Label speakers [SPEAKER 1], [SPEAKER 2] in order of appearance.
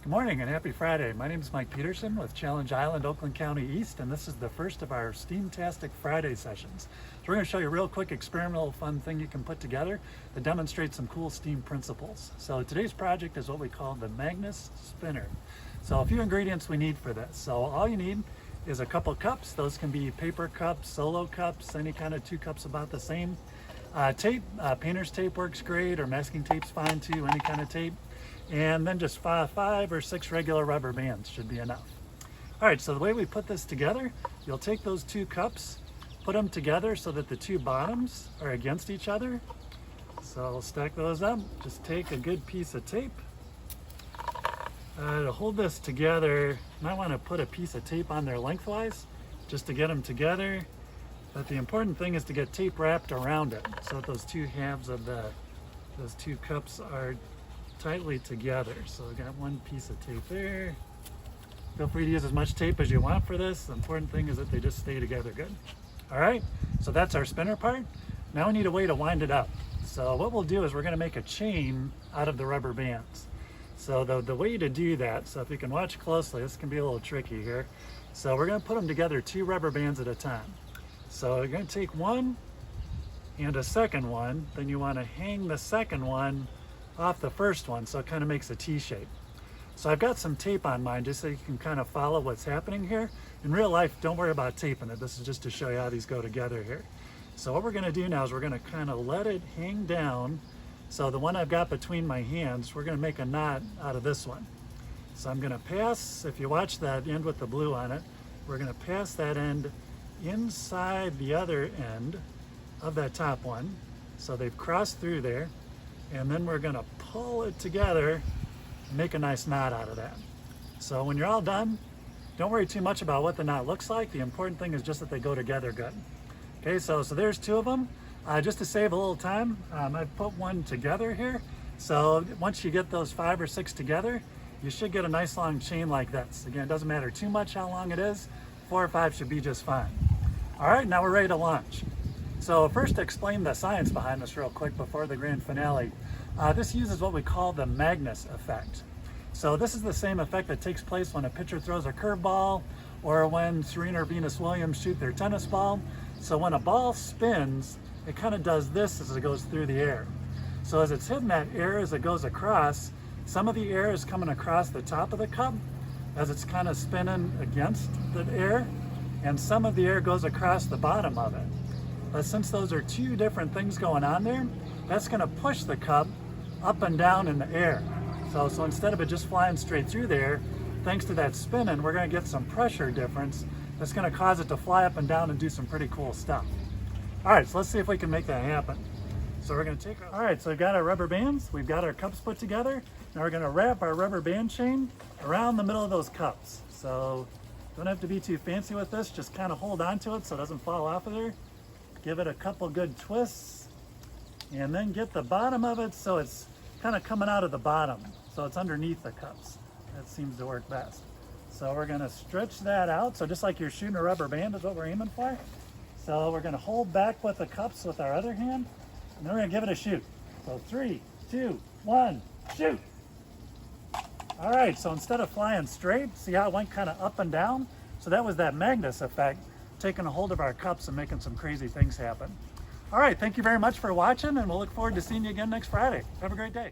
[SPEAKER 1] Good morning and happy Friday. My name is Mike Peterson with Challenge Island, Oakland County East, and this is the first of our Steam-tastic Friday sessions. So we're going to show you a real quick experimental fun thing you can put together that demonstrates some cool steam principles. So today's project is what we call the Magnus Spinner. So a few ingredients we need for this. So all you need is a couple cups. Those can be paper cups, solo cups, any kind of 2 cups about the same. Tape, painter's tape works great, or masking tape's fine too, any kind of tape. And then just 5 or 6 regular rubber bands should be enough. All right, so the way we put this together, you'll take those 2 cups, put them together so that the 2 bottoms are against each other. So I'll stack those up. Just take a good piece of tape. To hold this together, you might want to put a piece of tape on there lengthwise just to get them together. But the important thing is to get tape wrapped around it so that those 2 halves of those 2 cups are tightly together. So I got 1 piece of tape there. Feel free to use as much tape as you want for this. The important thing is that they just stay together good. All right, so that's our spinner part. Now we need a way to wind it up. So what we'll do is we're going to make a chain out of the rubber bands. So the way to do that, so if you can watch closely, this can be a little tricky here. So we're going to put them together 2 rubber bands at a time. So you're going to take one and a second one, then you want to hang the second one off the first one, so it kind of makes a T shape. So I've got some tape on mine just so you can kind of follow what's happening here. In real life, don't worry about taping it. This is just to show you how these go together here. So what we're going to do now is we're going to kind of let it hang down. So the one I've got between my hands, we're going to make a knot out of this one. So I'm going to pass, if you watch that end with the blue on it, we're going to pass that end inside the other end of that top one. So they've crossed through there. And then we're going to pull it together and make a nice knot out of that. So when you're all done, don't worry too much about what the knot looks like. The important thing is just that they go together good. Okay, so there's 2 of them. Just to save a little time, I've put one together here. So once you get those 5 or 6 together, you should get a nice long chain like this. Again, it doesn't matter too much how long it is. 4 or 5 should be just fine. All right, now we're ready to launch. So first, to explain the science behind this real quick before the grand finale. This uses what we call the Magnus effect. So this is the same effect that takes place when a pitcher throws a curveball or when Serena or Venus Williams shoot their tennis ball. So when a ball spins, it kind of does this as it goes through the air. So as it's hitting that air as it goes across, some of the air is coming across the top of the cup as it's kind of spinning against the air, and some of the air goes across the bottom of it. But since those are 2 different things going on there, that's going to push the cup up and down in the air. So instead of it just flying straight through there, thanks to that spinning, we're going to get some pressure difference that's going to cause it to fly up and down and do some pretty cool stuff. All right, so let's see if we can make that happen. So we're going to take all right, so we've got our rubber bands, we've got our cups put together. Now we're going to wrap our rubber band chain around the middle of those cups. So don't have to be too fancy with this, just kind of hold on to it so it doesn't fall off of there. Give it a couple good twists, and then get the bottom of it so it's kind of coming out of the bottom, so it's underneath the cups. That seems to work best. So we're going to stretch that out, so just like you're shooting a rubber band is what we're aiming for. So we're going to hold back with the cups with our other hand, and then we're going to give it a shoot. So 3, 2, 1, shoot! All right, so instead of flying straight, see how it went kind of up and down? So that was that Magnus effect, taking a hold of our cups and making some crazy things happen. All right, thank you very much for watching, and we'll look forward to seeing you again next Friday. Have a great day.